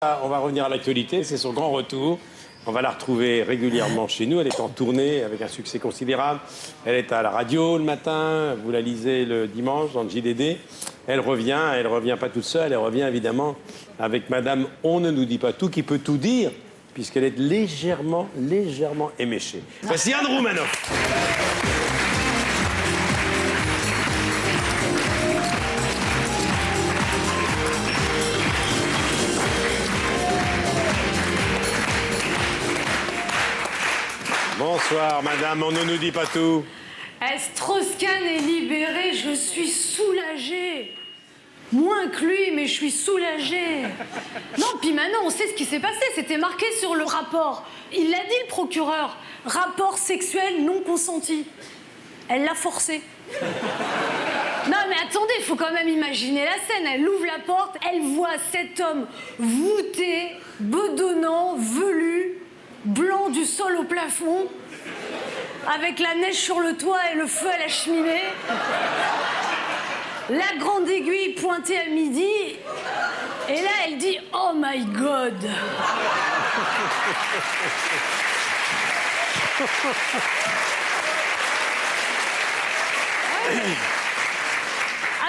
On va revenir à l'actualité, c'est son grand retour. On va la retrouver régulièrement chez nous. Elle est en tournée avec un succès considérable. Elle est à la radio le matin, vous la lisez le dimanche dans le JDD. Elle revient pas toute seule, elle revient évidemment avec Madame On ne nous dit pas tout, qui peut tout dire, puisqu'elle est légèrement éméchée. Voici Anne Roumanoff. Bonsoir, madame, on ne nous dit pas tout. Strauss-Kahn est libéré, je suis soulagée. Moins que lui, mais je suis soulagée. Non, puis maintenant, on sait ce qui s'est passé. C'était marqué sur le rapport. Il l'a dit, le procureur. Rapport sexuel non consenti. Elle l'a forcé. Non, mais attendez, il faut quand même imaginer la scène. Elle ouvre la porte, elle voit cet homme voûté, bedonnant, velu, blanc du sol au plafond, avec la neige sur le toit et le feu à la cheminée, la grande aiguille pointée à midi, et là elle dit « Oh my God !»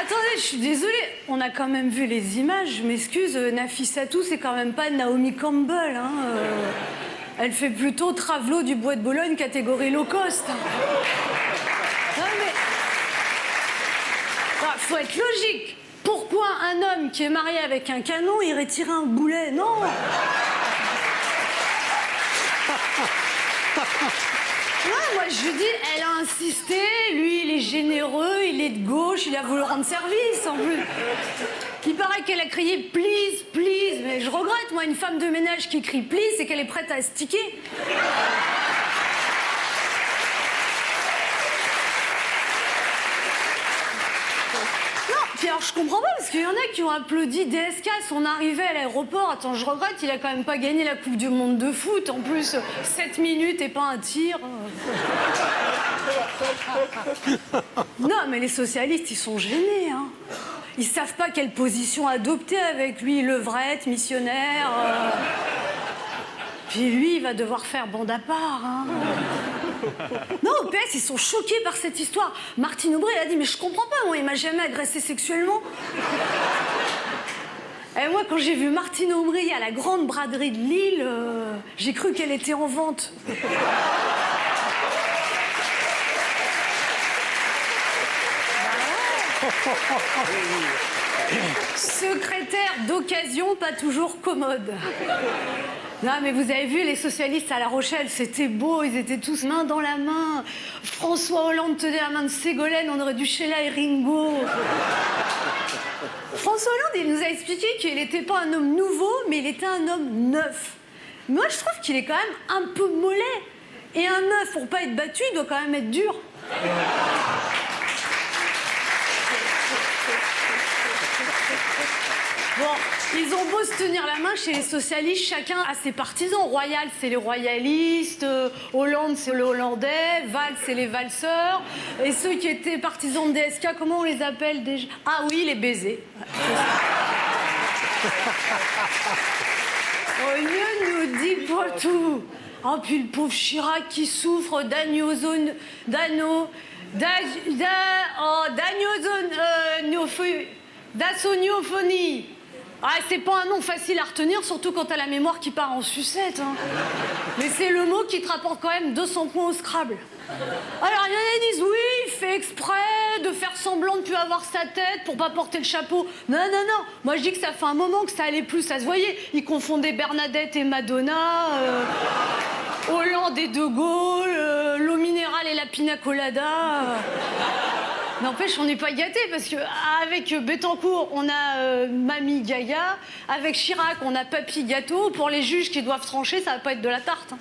Attendez, je suis désolée, on a quand même vu les images, je m'excuse, Nafissatou, c'est quand même pas Naomi Campbell, hein. Elle fait plutôt Travelot du Bois de Boulogne, catégorie low cost. Non mais... faut être logique. Pourquoi un homme qui est marié avec un canon irait tirer un boulet? Non. Ouais, moi je dis, elle a insisté, lui il est généreux, il est de gauche, il a voulu rendre service en plus. Il paraît qu'elle a crié please, please, mais je regrette, moi, une femme de ménage qui crie please, c'est qu'elle est prête à sticker. Non, puis alors je comprends pas, parce qu'il y en a qui ont applaudi DSK à son arrivée à l'aéroport. Attends, je regrette, il a quand même pas gagné la Coupe du Monde de foot. En plus, 7 minutes et pas un tir. Non, mais les socialistes, ils sont gênés, hein. Ils savent pas quelle position adopter avec lui, levrette, missionnaire. Puis lui, il va devoir faire bande à part, hein. Non, au PS, ils sont choqués par cette histoire. Martine Aubry, elle a dit, mais je comprends pas, moi, il m'a jamais agressé sexuellement. Et moi, quand j'ai vu Martine Aubry à la grande braderie de Lille, j'ai cru qu'elle était en vente. Secrétaire d'occasion, pas toujours commode. Non, mais vous avez vu, les socialistes à La Rochelle, c'était beau, ils étaient tous main dans la main. François Hollande tenait la main de Ségolène, on aurait dû Sheila et Ringo. François Hollande, il nous a expliqué qu'il n'était pas un homme nouveau, mais il était un homme neuf. Moi, je trouve qu'il est quand même un peu mollet. Et un neuf, pour pas être battu, il doit quand même être dur. Bon, ils ont beau se tenir la main chez les socialistes, chacun a ses partisans. Royal, c'est les royalistes, Hollande, c'est le hollandais, Valls, c'est les valseurs. Et ceux qui étaient partisans de DSK, comment on les appelle déjà? Ah oui, les baisers. Oh, ne nous dis pas tout. Oh, puis le pauvre Chirac qui souffre d'assoniophanie. Ah, c'est pas un nom facile à retenir, surtout quand t'as la mémoire qui part en sucette, hein. Mais c'est le mot qui te rapporte quand même 200 points au Scrabble. Alors, il y en a qui disent, oui, il fait exprès de faire semblant de ne plus avoir sa tête pour pas porter le chapeau. Non, non, non. Moi, je dis que ça fait un moment que ça allait plus, ça se voyait. Il confondait Bernadette et Madonna, Hollande et De Gaulle, l'eau minérale et la pina colada. N'empêche, on n'est pas gâtés parce qu'avec Bettencourt, on a Mamie Gaga. Avec Chirac, on a Papy Gâteau. Pour les juges qui doivent trancher, ça va pas être de la tarte, hein.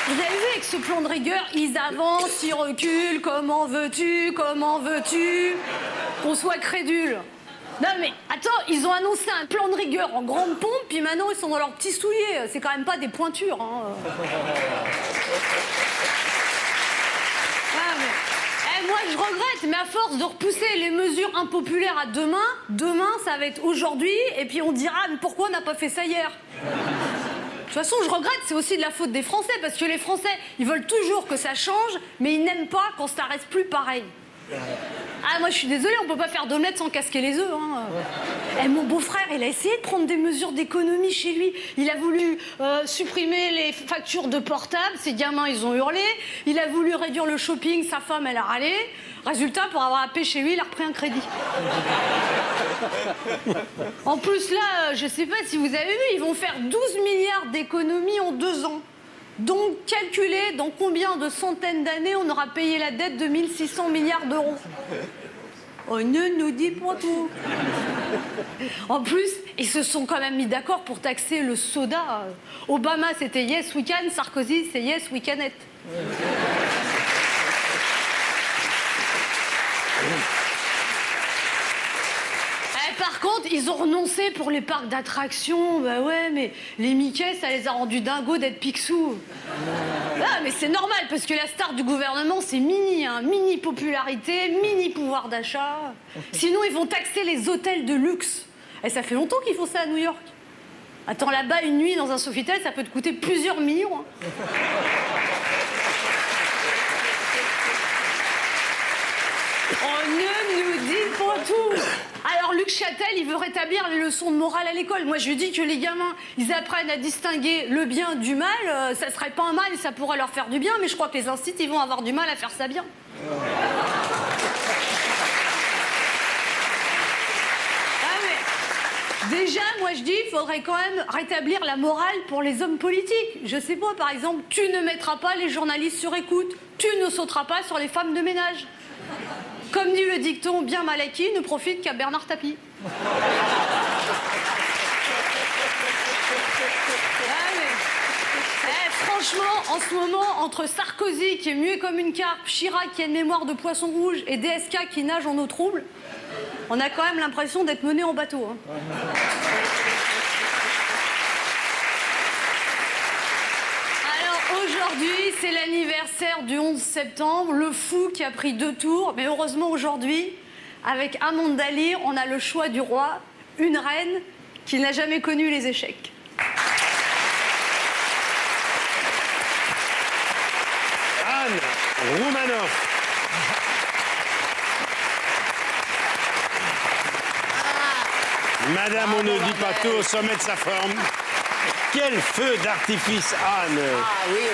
Vous avez vu, avec ce plan de rigueur, ils avancent, ils reculent. Comment veux-tu qu'on soit crédule? Non mais, attends, ils ont annoncé un plan de rigueur en grande pompe, puis maintenant ils sont dans leurs petits souliers. C'est quand même pas des pointures, hein. Ah, mais... moi je regrette, mais à force de repousser les mesures impopulaires à demain ça va être aujourd'hui, et puis on dira mais pourquoi on n'a pas fait ça hier? De toute façon, je regrette, c'est aussi de la faute des Français, parce que les Français, ils veulent toujours que ça change, mais ils n'aiment pas quand ça reste plus pareil. Ah, moi je suis désolée, on peut pas faire d'omelette sans casquer les œufs. Hein. Eh, mon beau-frère, il a essayé de prendre des mesures d'économie chez lui. Il a voulu supprimer les factures de portable, ses gamins ils ont hurlé. Il a voulu réduire le shopping, sa femme elle a râlé. Résultat, pour avoir un paix chez lui, il a repris un crédit. En plus là, je sais pas si vous avez vu, ils vont faire 12 milliards d'économies en 2 ans. Donc, calculez dans combien de centaines d'années on aura payé la dette de 1600 milliards d'euros. Oh, ne nous dis pas tout. En plus, ils se sont quand même mis d'accord pour taxer le soda. Obama, c'était Yes We Can. Sarkozy, c'est Yes We Can It. Par contre, ils ont renoncé pour les parcs d'attractions. Bah ouais, mais les Mickey, ça les a rendus dingos d'être Picsou. Ah, mais c'est normal, parce que la star du gouvernement, c'est Mini, hein. Mini popularité, mini pouvoir d'achat. Sinon, ils vont taxer les hôtels de luxe. Et ça fait longtemps qu'ils font ça à New York. Attends, là-bas, une nuit dans un Sofitel, ça peut te coûter plusieurs millions. Hein. Oh, ne nous dis pas tout. Alors, Luc Châtel, il veut rétablir les leçons de morale à l'école. Moi, je lui dis que les gamins, ils apprennent à distinguer le bien du mal. Ça serait pas un mal et ça pourrait leur faire du bien, mais je crois que les instituts, ils vont avoir du mal à faire ça bien. Ah, mais déjà, moi, je dis, il faudrait quand même rétablir la morale pour les hommes politiques. Je sais pas, par exemple, tu ne mettras pas les journalistes sur écoute. Tu ne sauteras pas sur les femmes de ménage. Comme dit le dicton bien mal acquis, ne profite qu'à Bernard Tapie. Franchement, en ce moment, entre Sarkozy, qui est muet comme une carpe, Chirac, qui a une mémoire de poisson rouge, et DSK, qui nage en eau trouble, on a quand même l'impression d'être mené en bateau. Hein. Aujourd'hui, c'est l'anniversaire du 11 septembre, le fou qui a pris 2 tours. Mais heureusement, aujourd'hui, avec Amandali, on a le choix du roi, une reine qui n'a jamais connu les échecs. Anne Roumanoff. Madame, on ne dit pas tout au sommet de sa forme. Quel feu d'artifice, Anne! Ah oui.